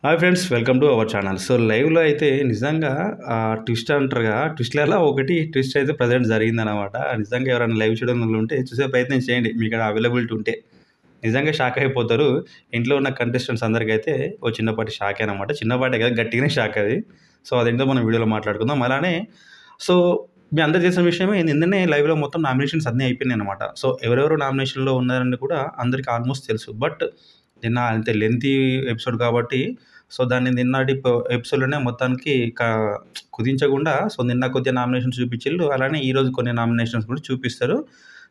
Hi friends, welcome to our channel. So లైవ్లో అయితే నిజంగా ట్విస్ట్ అంటారుగా, ట్విస్ట్లలో ఒకటి ట్విస్ట్ అయితే ప్రజెంట్ జరిగిందనమాట. నిజంగా ఎవరైనా లైవ్ చూడడం వాళ్ళు ఉంటే చూసే ప్రయత్నం చేయండి, మీకు ఇక్కడ అవైలబిలిటీ ఉంటే. నిజంగా షాక్ అయిపోతారు. ఇంట్లో ఉన్న కంటెస్టెంట్స్ అందరికైతే ఓ చిన్నపాటి షాకే అనమాట. చిన్నపాటే కదా, గట్టిగానే షాక్ అది. సో అదేంటో మనం వీడియోలో మాట్లాడుకుందాం. అలానే సో మీ అందరు చేసిన విషయమే, నిన్ననే లైవ్లో మొత్తం నామినేషన్స్ అన్నీ అయిపోయినాయి అనమాట. సో ఎవరెవరు నామినేషన్లో ఉన్నారని కూడా అందరికీ ఆల్మోస్ట్ తెలుసు. బట్ నిన్న అంతే లెంతీ ఎపిసోడ్ కాబట్టి సో దాన్ని నిన్నటి ఎపిసోడ్‌లోనే మొత్తానికి కుదించకుండా సో నిన్న కొద్దిగా నామినేషన్స్ చూపించిళ్ళు. అలానే ఈరోజు కొన్ని నామినేషన్స్ కూడా చూపిస్తారు.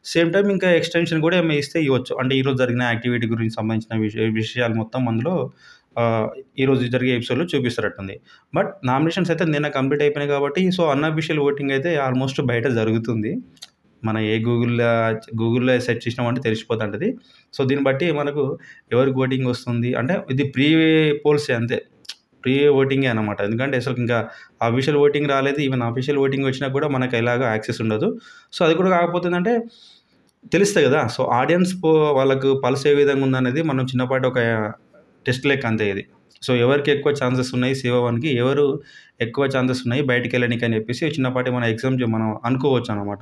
సేమ్ టైమ్ ఇంకా ఎక్స్‌టెన్షన్ కూడా ఏమైనా ఇస్తే ఇవ్వచ్చు. అంటే ఈరోజు జరిగిన యాక్టివిటీ గురించి సంబంధించిన విషయాలు మొత్తం అందులో ఈరోజు జరిగే ఎపిసోడ్‌లో చూపిస్తారట్టుంది. బట్ నామినేషన్స్ అయితే నిన్న కంప్లీట్ అయిపోయినాయి కాబట్టి సో అన్‌అఫీషియల్ ఓటింగ్ అయితే ఆల్మోస్ట్ బయట జరుగుతుంది. మన ఏ గూగుల్‌లో సెర్చ్ చేసినామంటే తెలిసిపోతుంటది. సో దీన్ని బట్టి మనకు ఎవరికి ఓటింగ్ వస్తుంది అంటే ఇది ప్రీ పోల్సే అంతే. ప్రీ ఓటింగే అనమాట. ఎందుకంటే అసలు ఇంకా అఫీషియల్ ఓటింగ్ రాలేదు. ఈవెన్ అఫీషియల్ ఓటింగ్ వచ్చినా కూడా మనకు ఎలాగో యాక్సెస్ ఉండదు. సో అది కూడా కాకపోతే ఏందంటే తెలుస్తాయి కదా! సో ఆడియన్స్ వాళ్ళకు పల్స్ ఏ విధంగా ఉందనేది మనం చిన్నపాటి ఒక టెస్ట్ లెక్క అంతే ఇది. సో ఎవరికి ఎక్కువ ఛాన్సెస్ ఉన్నాయి సేవ్ అవ్వడానికి, ఎవరు ఎక్కువ ఛాన్సెస్ ఉన్నాయి బయటికెళ్ళనీకి అని చెప్పేసి చిన్నపాటి మన ఎగ్జామ్ మనం అనుకోవచ్చు అనమాట.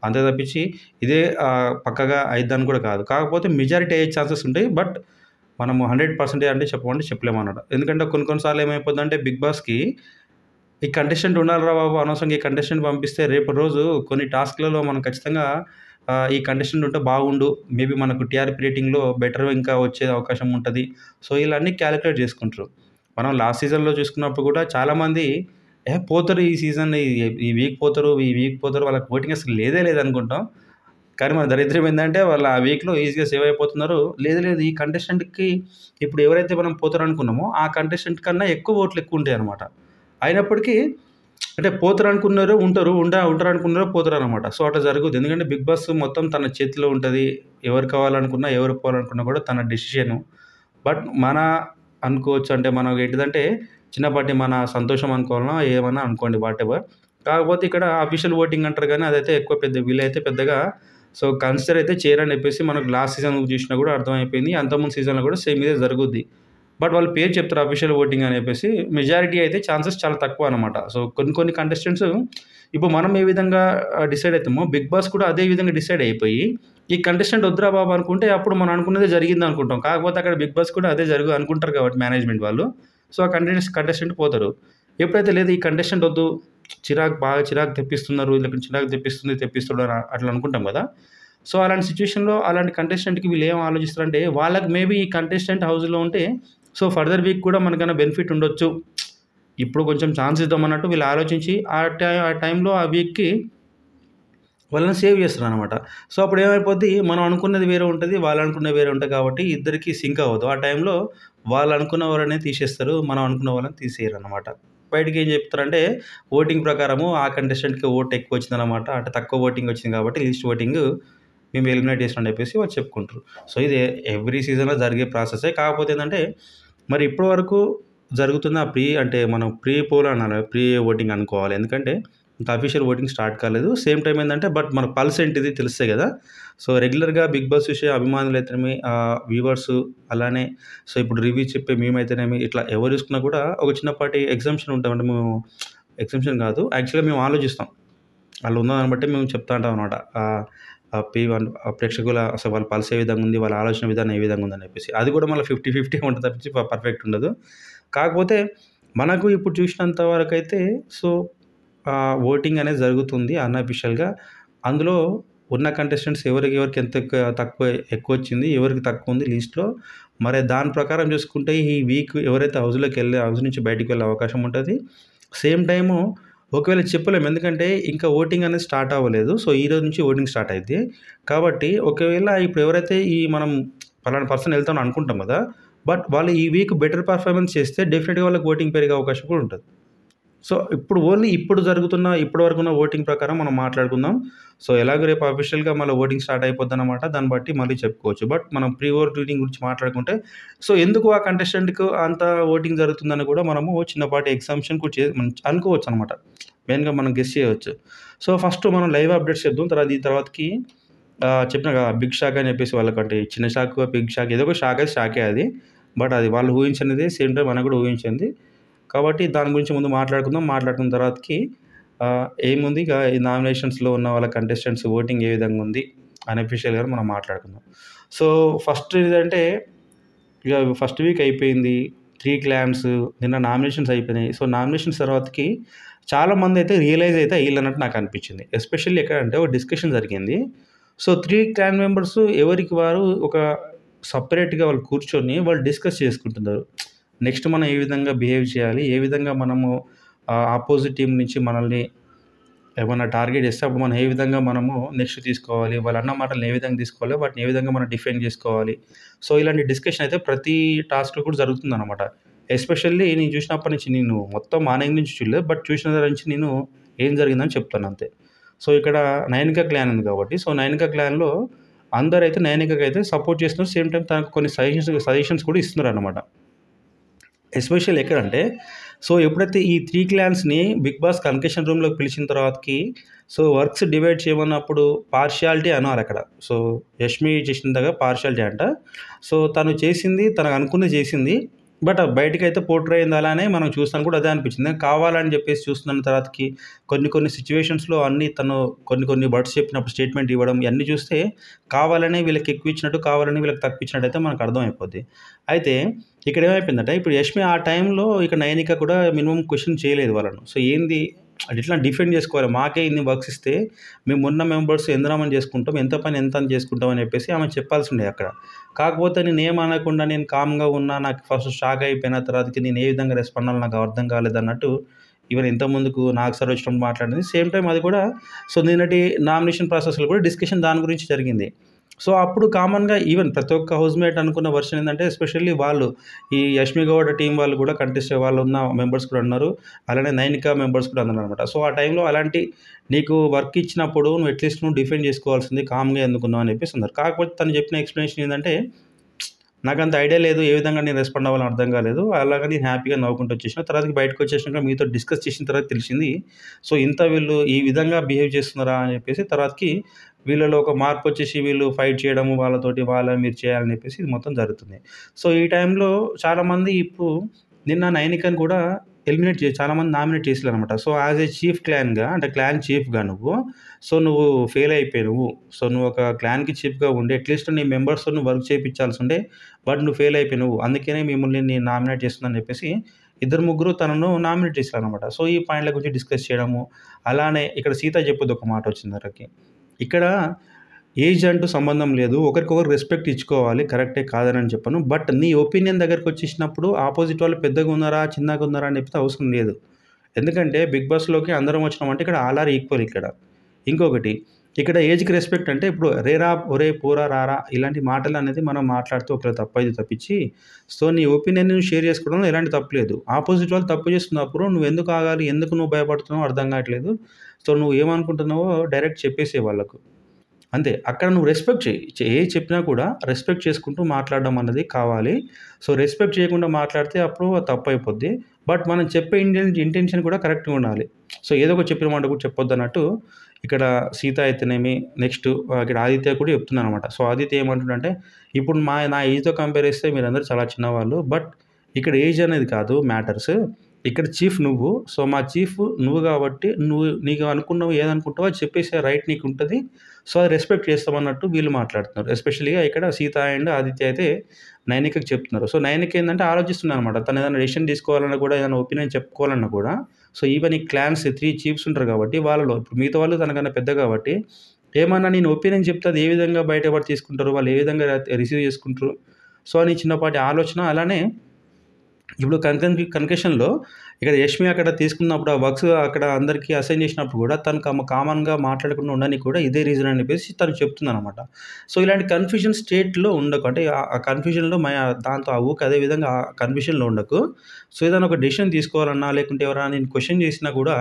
అంతే తప్పించి ఇదే పక్కాగా అయిద్దని కూడా కాదు. కాకపోతే మెజారిటీ అయ్యే ఛాన్సెస్ ఉంటాయి. బట్ మనము 100% అంటే చెప్పమంటే చెప్పలేమన్నమాట. ఎందుకంటే కొన్ని సార్లు ఏమైపోద్దంటే బిగ్ బాస్‌కి ఈ కంటెస్టెంట్ ఉండాలిరా బాబు! అనవసరంగా ఈ కంటెస్టెంట్ పంపిస్తే రేపటి రోజు కొన్ని టాస్క్‌లలో మనం ఖచ్చితంగా ఈ కంటెస్టెంట్ ఉంటే బాగుండు. మేబీ మనకు టీఆర్‌పీ రేటింగ్‌లో బెటర్ ఇంకా వచ్చే అవకాశం ఉంటది. సో ఇలా అన్నీ క్యాలిక్యులేట్ చేసుకుంటారు. మనం లాస్ట్ సీజన్‌లో చూసుకున్నప్పుడు కూడా చాలామంది పోతారు ఈ సీజన్ ఈ వీక్ పోతారు, ఈ వీక్ పోతారు వాళ్ళకి ఓటింగ్ అసలు లేదే లేదనుకుంటాం. కానీ మన దరిద్రం ఏందంటే వాళ్ళు ఆ వీక్‌లో ఈజీగా సేవ్ అయిపోతున్నారు. లేదు ఈ కంటెస్టెంట్‌కి ఇప్పుడు ఎవరైతే మనం పోతారనుకున్నామో ఆ కంటెస్టెంట్ కన్నా ఎక్కువ ఓట్లు ఎక్కువుంటాయన్నమాట. అయినప్పటికీ అంటే పోతారనుకున్నారు ఉంటారు. ఉంటారనుకున్నారు పోతారనమాట. సో అట్లా జరుగుద్ది. ఎందుకంటే బిగ్ బాస్ మొత్తం తన చేతిలో ఉంటది. ఎవరు కావాలనుకున్నా, ఎవరు పోవాలనుకున్నా కూడా తన డెసిషను. బట్ మన అనుకోవచ్చు అంటే మనం ఏంటిదంటే చిన్నపాటి మన సంతోషం అనుకోవాలన్నా ఏమన్నా అనుకోండి వాటెవర్. కాకపోతే ఇక్కడ అఫీషియల్ ఓటింగ్ అంటారు గానీ అదైతే ఎక్కువ వీళ్ళైతే పెద్దగా సో కన్సిడర్ అయితే చేయరని చెప్పేసి మనకు లాస్ట్ సీజన్ చూసినా కూడా అర్థమైపోయింది. అంతకుముందు సీజన్‌లో కూడా సేమ్ ఇదే జరుగుద్ది. బట్ వాళ్ళు పేరు చెప్తారు అఫీషియల్ ఓటింగ్ అని చెప్పేసి. మెజారిటీ అయితే ఛాన్సెస్ చాలా తక్కువ అనమాట. సో కొన్ని కంటెస్టెంట్స్ ఇప్పుడు మనం ఏ విధంగా డిసైడ్ అయితామో బిగ్ బాస్ కూడా అదే విధంగా డిసైడ్ అయిపోయి ఈ కంటెస్టెంట్ వద్దురా బాబు అనుకుంటే అప్పుడు మనం అనుకున్నదే జరిగిందనుకుంటాం. కాకపోతే అక్కడ బిగ్ బాస్ కూడా అదే అనుకుంటారు కాబట్టి మేనేజ్‌మెంట్ వాళ్ళు. సో ఆ కంటెస్టెంట్ పోతారు. ఎప్పుడైతే లేదు ఈ కంటెస్టెంట్ వద్దు, బాగా చిరాకు తెప్పిస్తున్నారు, వీళ్ళకి చిరాకు తెప్పిస్తున్నాడు అట్లా అనుకుంటాం కదా! సో అలాంటి సిట్యుయేషన్‌లో అలాంటి కంటెస్టెంట్‌కి వీళ్ళు ఏం ఆలోచిస్తారంటే వాళ్ళకి మేబీ ఈ కంటెస్టెంట్ హౌస్‌లో ఉంటే సో ఫర్దర్ వీక్ కూడా మనకన్నా బెనిఫిట్ ఉండొచ్చు. ఇప్పుడు కొంచెం ఛాన్స్ ఇద్దామన్నట్టు వీళ్ళు ఆలోచించి ఆ టైంలో ఆ వీక్‌కి వాళ్ళని సేవ్ చేస్తారనమాట. సో అప్పుడు ఏమైపోద్ది మనం అనుకున్నది వేరే ఉంటది. వాళ్ళు అనుకున్నది వేరే ఉంటది కాబట్టి ఇద్దరికీ సింక్ అవ్వదు. ఆ టైంలో వాళ్ళు అనుకున్న వాళ్ళనే తీసేస్తారు. మనం అనుకున్న వాళ్ళని తీసేయరనమాట. బయటికి ఏం చెప్తారంటే ఓటింగ్ ప్రకారము ఆ కంటెస్టెంట్‌కి ఓట్ ఎక్కువ వచ్చిందనమాట. అంటే తక్కువ ఓటింగ్ వచ్చింది కాబట్టి లీస్ట్ ఓటింగ్ మేము ఎలిమినేట్ చేసాం అని చెప్పేసి వాళ్ళు చెప్పుకుంటారు. సో ఇది ఎవ్రీ సీజన్‌లో జరిగే ప్రాసెసే. కాకపోతే ఏందంటే మరి ఇప్పటి వరకు జరుగుతున్న అంటే మనం ప్రీ పోల్ అనాలి. ప్రీ ఓటింగ్ అనుకోవాలి. ఎందుకంటే ఇంకా అఫీషియల్ ఓటింగ్ స్టార్ట్ కాలేదు. సేమ్ టైమ్ ఏందంటే బట్ మన పల్స్ ఏంటిది తెలుస్తాయి కదా! సో రెగ్యులర్‌గా బిగ్ బాస్ చూసే అభిమానులైతేనేమి, వ్యూవర్స్ అలానే సో ఇప్పుడు రివ్యూ చెప్పే మేమైతేనేమి ఇట్లా ఎవరు చూసుకున్నా కూడా ఒక చిన్నపాటి ఎగ్జంప్షన్ ఉంటాం. అంటే మేము ఎగ్జంప్షన్ కాదు. యాక్చువల్‌గా మేము ఆలోచిస్తాం. వాళ్ళు ఉన్న దాన్ని బట్టి మేము చెప్తా ఉంటాం అనమాట. P1 ప్రేక్షకుల అసలు వాళ్ళ పల్స్ ఏ విధంగా ఉంది, వాళ్ళ ఆలోచన విధానం ఏ విధంగా ఉందని చెప్పేసి. అది కూడా మళ్ళీ 50-50 ఉంటది తప్పించి పర్ఫెక్ట్ ఉండదు. కాకపోతే మనకు ఇప్పుడు చూసినంత వరకైతే సో ఓటింగ్ అనేది జరుగుతుంది అన్‌అఫీషియల్‌గా. అందులో ఉన్న కంటెస్టెంట్స్ ఎవరికి ఎంత ఎక్కువొచ్చింది, ఎవరికి తక్కువుంది లిస్ట్‌లో. మరి దాని ప్రకారం చూసుకుంటే ఈ వీక్ ఎవరైతే హౌస్ నుంచి బయటికి వెళ్ళే అవకాశం ఉంటది. సేమ్ టైము ఒకవేళ చెప్పలేము. ఎందుకంటే ఇంకా ఓటింగ్ అనేది స్టార్ట్ అవ్వలేదు. సో ఈరోజు నుంచి ఓటింగ్ స్టార్ట్ అయిద్ది. కాబట్టి ఒకవేళ ఇప్పుడు ఎవరైతే మనం పలానా పర్సన్ వెళ్తామని అనుకుంటాం కదా! బట్ వాళ్ళు ఈ వీక్ బెటర్ పెర్ఫార్మన్స్ చేస్తే డెఫినిట్‌గా వాళ్ళకి ఓటింగ్ పెరిగే అవకాశం కూడా ఉంటది. సో ఇప్పుడు ఇప్పటి వరకున్న ఓటింగ్ ప్రకారం మనం మాట్లాడుకుందాం. సో ఎలాగో రేపు అఫీషియల్‌గా మళ్ళీ ఓటింగ్ స్టార్ట్ అయిపోద్దనమాట. దాన్ని బట్టి మళ్ళీ చెప్పుకోవచ్చు. బట్ మనం ప్రీ ఓటింగ్ గురించి మాట్లాడుకుంటే సో ఎందుకు ఆ కంటెస్టెంట్‌కి అంత ఓటింగ్ జరుగుతుందని కూడా మనము చిన్నపాటి ఎగ్జామ్షన్ కూడా మనం అనుకోవచ్చనమాట. మెయిన్‌గా మనం గెస్ చేయవచ్చు. సో ఫస్ట్ మనం లైవ్ అప్డేట్స్ చెప్దాం. తర్వాతకి చెప్పినా కదా! బిగ్ షాక్ అని చెప్పేసి వాళ్ళకంటే చిన్న షాక్, బిగ్ షాక్ ఏదో ఒక షాక్ అయితే షాకే అది. బట్ అది వాళ్ళు ఊహించినదే సేమ్ టైం మనకు కూడా ఊహించింది. కాబట్టి దాని గురించి ముందు మాట్లాడుకుందాం. మాట్లాడుకున్న తర్వాతకి ఏముంది ఇక ఈ నామినేషన్స్‌లో ఉన్న వాళ్ళ కంటెస్టెంట్స్ ఓటింగ్ ఏ విధంగా ఉంది అన్‌అఫీషియల్‌గా మనం మాట్లాడుకుందాం. సో, ఫస్ట్ ఏదంటే ఇక ఫస్ట్ వీక్ అయిపోయింది. 3 క్లాన్స్ నిన్న నామినేషన్స్ అయిపోయినాయి. సో, నామినేషన్స్ తర్వాతకి చాలామందైతే రియలైజ్ అయితే అయ్యిల్లన్నట్టు నాకనిపించింది. ఎస్పెషల్లీ ఎక్కడంటే ఒక డిస్కషన్ జరిగింది. సో, 3 క్లాన్ మెంబర్స్ ఎవరికి వారు ఒక సెపరేట్‌గా వాళ్ళు కూర్చొని వాళ్ళు డిస్కస్ చేసుకుంటున్నారు. నెక్స్ట్ మనం ఏ విధంగా బిహేవ్ చేయాలి? ఏ విధంగా మనము అపోజిట్ టీమ్ నుంచి మనల్ని ఏమన్నా టార్గెట్ చేస్తే అప్పుడు మనం ఏ విధంగా మనము నెక్స్ట్ తీసుకోవాలి? వాళ్ళన్న మాటలను ఏ విధంగా తీసుకోవాలి? వాటిని ఏ విధంగా మనం డిఫెండ్ చేసుకోవాలి? సో, ఇలాంటి డిస్కషన్ అయితే ప్రతి టాస్క్‌లో కూడా జరుగుతుందనమాట. ఎస్పెషల్లీ నేను చూసినప్పటి నుంచి నేను మొత్తం మార్నింగ్ నుంచి చూడలేదు. బట్ చూసిన దగ్గర నుంచి నేను ఏం జరిగిందని చెప్తాను అంతే. సో, ఇక్కడ నైనిక క్లాన్ ఉంది కాబట్టి సో, నైనిక క్లాన్‌లో అందరైతే నైనికకైతే సపోర్ట్ చేస్తున్నారు. సేమ్ టైమ్ తనకు కొన్ని సజెషన్స్ కూడా ఇస్తున్నారనమాట. ఎస్పెషల్లీ ఎక్కడంటే సో, ఎప్పుడైతే ఈ 3 క్లాన్స్‌ని బిగ్ బాస్ కన్‌కెషన్ రూమ్‌లోకి పిలిచిన తర్వాతకి సో, వర్క్స్ డివైడ్ చేయమన్నప్పుడు పార్షియాలిటీ అనాలక్కడ. సో, యష్మి చేసిన దగ్గర పార్షియాలిటీ అంట. సో, తను చేసింది తనకు అనుకున్నది చేసింది. బట్ బయటికైతే పోర్ట్రే అయింది అలానే మనం చూస్తాను కూడా అదే అనిపించింది. కావాలని చెప్పేసి చూస్తున్న తర్వాతకి కొన్ని సిట్యుయేషన్స్‌లో అన్నీ తను కొన్ని వర్డ్స్ చెప్పినప్పుడు స్టేట్మెంట్ ఇవ్వడం ఇయన్నీ చూస్తే కావాలనే వీళ్ళకి ఎక్కువ ఇచ్చినట్టు, కావాలని వీళ్ళకి తక్కువ ఇచ్చినట్టయితే మనకు అర్థమైపోద్ది. అయితే ఇక్కడ ఏమైపోయిందంటే ఇప్పుడు యష్మి ఆ టైంలో ఇక నైనిక కూడా మినిమమ్ క్వెషన్ చేయలేదు వాళ్ళను. సో, ఏంది ఎట్లా డిఫెండ్ చేసుకోవాలి? మాకే ఇన్ని వర్క్స్ ఇస్తే మేమున్న మెంబర్స్ ఎంతమంది చేసుకుంటాం, ఎంత పని ఎంత అని చేసుకుంటాం అని చెప్పేసి ఆమె చెప్పాల్సిండే అక్కడ. కాకపోతే నేనేమనకుండా నేను కామ్‌గా ఉన్నా. నాకు ఫస్ట్ షాక్ అయిపోయిన తర్వాతకి నేను ఏ విధంగా రెస్పాండ్ అవ్వాలో నాకు అర్థం కాలేదన్నట్టు ఈవెన్ ఇంతకుముందుకు నాకు సార్ వచ్చినప్పుడు మాట్లాడింది. సేమ్ టైమ్ అది కూడా సో, నిన్నటి నామినేషన్ ప్రాసెస్‌లో కూడా డిస్కషన్ దాని గురించి జరిగింది. సో, అప్పుడు కామన్‌గా ఈవెన్ ప్రతి ఒక్క హౌస్‌మేట్ అనుకున్న వర్షన్ ఏందంటే ఎస్పెషల్లీ వాళ్ళు ఈ యష్మి గౌడ టీమ్ వాళ్ళు కూడా కంటెస్ట్ వాళ్ళున్న మెంబర్స్ కూడా ఉన్నారు. అలానే నైనిక మెంబర్స్ కూడా ఉన్నారనమాట. సో, ఆ టైంలో అలాంటి నీకు వర్క్ ఇచ్చినప్పుడు నువ్వు అట్‌లీస్ట్ నువ్వు డిఫెండ్ చేసుకోవాల్సింది కామ్‌గా ఎందుకున్నావు అని చెప్పేసి అన్నారు. కాకపోతే తను చెప్పిన ఎక్స్‌ప్లనేషన్ ఏందంటే నాకంత ఐడియా లేదు. ఏ విధంగా నేను రెస్పాండ్ అవ్వాలో అర్థం కాలేదు. అలాగా నేను హ్యాపీగా నవ్వుకుంటూ వచ్చేసిన. తర్వాతకి బయటకొచ్చేసినాక మీతో డిస్కస్ చేసిన తర్వాత తెలిసింది. సో, ఇంత వీళ్ళు ఈ విధంగా బిహేవ్ చేస్తున్నారా అని చెప్పేసి తర్వాతకి వీళ్ళలో ఒక మార్పొచ్చేసి వీళ్ళు ఫైట్ చేయడము వాళ్ళతోటి మీరు చేయాలని చెప్పేసి ఇది మొత్తం జరుగుతుంది. సో, ఈ టైంలో చాలామంది ఇప్పుడు నిన్న నైనికని కూడా చాలామంది నామినేట్ చేసిర్రనమాట. సో, యాస్ ఎ చీఫ్ క్లాన్‌గా అంటే క్లాన్ చీఫ్‌గా నువ్వు ఫెయిల్ అయిపోయావు. సో, నువ్వు ఒక క్లాన్‌కి చీఫ్‌గా ఉండి అట్‌లీస్ట్ నీ మెంబర్స్‌తో నువ్వు వర్క్ చేపిచ్చాల్సుండే. బట్ నువ్వు ఫెయిల్ అయిపోయావు. అందుకనే మిమ్మల్ని నేను నామినేట్ చేస్తున్నానని చెప్పేసి ఇద్దరు ముగ్గురు తనను నామినేట్ చేశారనమాట. సో, ఈ పాయింట్ల గురించి డిస్కస్ చేయడము. అలానే ఇక్కడ సీత చెప్పొద్దు ఒక మాట వచ్చిన దగ్గరకి. ఇక్కడ ఏజ్ అంటూ సంబంధం లేదు. ఒకరికొకరు రెస్పెక్ట్ ఇచ్చుకోవాలి. కరెక్టే కాదనని చెప్పను. బట్ నీ ఒపీనియన్ దగ్గరకొచ్చేసినప్పుడు ఆపోజిట్ వాళ్ళు పెద్దగా ఉన్నారా, చిన్నగా ఉన్నారా అని చెప్తే అవసరం లేదు. ఎందుకంటే బిగ్ బాస్‌లోకి అందరం వచ్చినామంటే ఇక్కడ ఆల్ ఆర్ ఈక్వల్ ఇక్కడ. ఇంకొకటి ఇక్కడ ఏజ్‌కి రెస్పెక్ట్ అంటే ఇప్పుడు రేరా, ఒరేయ్ పోరా, రారా ఇలాంటి మాటలనేది మనం మాట్లాడితే ఒకవేళ తప్పైతే తప్పించి సో, నీ ఒపీనియన్‌ని నువ్వు షేర్ చేసుకోవడంలో ఎలాంటి తప్పు లేదు. ఆపోజిట్ వాళ్ళు తప్పు చేస్తున్నప్పుడు నువ్వెందుకు ఆగాలి? ఎందుకు నువ్వు భయపడుతున్నావో అర్థం కావట్లేదు. సో, నువ్వు ఏమనుకుంటున్నావో డైరెక్ట్ చెప్పేసేయి వాళ్ళకు. అంతే. అక్కడ నువ్వు రెస్పెక్ట్ చెయి. ఏది చెప్పినా కూడా రెస్పెక్ట్ చేసుకుంటూ మాట్లాడడం అన్నది కావాలి. సో, రెస్పెక్ట్ చేయకుండా మాట్లాడితే అప్పుడు అది తప్పయిపోద్ది. బట్ మనం చెప్పే ఇంటెన్షన్ కూడా కరెక్ట్‌గా ఉండాలి. సో, ఏదో ఒకటి చెప్పిన మాట కూడా చెప్పొద్దన్నట్టు ఇక్కడ సీత అయితేనేమి నెక్స్ట్ ఇక్కడ ఆదిత్య కూడా చెప్తుందనమాట. సో, ఆదిత్య ఏమంటుండంటే ఇప్పుడు నా ఏజ్‌తో కంపేర్ చేస్తే మీరందరూ చాలా చిన్నవాళ్ళు. బట్ ఇక్కడ ఏజ్ అనేది కాదు మ్యాటర్స్. ఇక్కడ చీఫ్ నువ్వు. సో, మా చీఫ్ నువ్వు కాబట్టి నీకు అనుకున్నవి ఏదనుకుంటావో అది చెప్పేసే రైట్ నీకుంటది. సో, అది రెస్పెక్ట్ చేస్తామన్నట్టు వీళ్ళు మాట్లాడుతున్నారు. ఎస్పెషల్‌గా ఇక్కడ సీత అండ్ ఆదిత్య అయితే నైనికకి చెప్తున్నారు. సో, నైనిక ఏందంటే ఆలోచిస్తుందనమాట. తను ఏదైనా డెసిషన్ తీసుకోవాలన్నా కూడా ఏదైనా ఒపీనియన్ చెప్పుకోవాలన్నా కూడా సో, ఈవెన్ ఈ క్లాన్స్ 3 చీఫ్స్ ఉంటారు కాబట్టి వాళ్ళలో ఇప్పుడు మిగతా వాళ్ళు తనకన్నా పెద్ద కాబట్టి ఏమన్నా నేను ఒపీనియన్ చెప్తే అది ఏ విధంగా బయట తీసుకుంటారు? వాళ్ళు ఏ విధంగా రిసీవ్ చేసుకుంటారు? సో, అని చిన్నపాటి ఆలోచన అలానే ఇప్పుడు కన్‌కెషన్‌లో ఇక్కడ యష్మి అక్కడ తీసుకున్నప్పుడు ఆ వర్క్స్ అక్కడ అందరికీ అసైన్ చేసినప్పుడు కూడా తను కామన్‌గా మాట్లాడకుండా ఉండడానికి కూడా ఇదే రీజన్ అని చెప్పేసి తను చెప్తుందనమాట. సో, ఇలాంటి కన్‌ఫ్యూజన్ స్టేట్‌లో ఉండకు. అంటే ఆ కన్‌ఫ్యూజన్‌లో దాంతో ఊకే అదే విధంగా ఆ కన్‌ఫ్యూజన్‌లో ఉండకు. సో, ఏదైనా ఒక డెసిషన్ తీసుకోవాలన్నా లేకుంటే ఎవరైనా నిన్ను క్వెషన్ చేసినా కూడా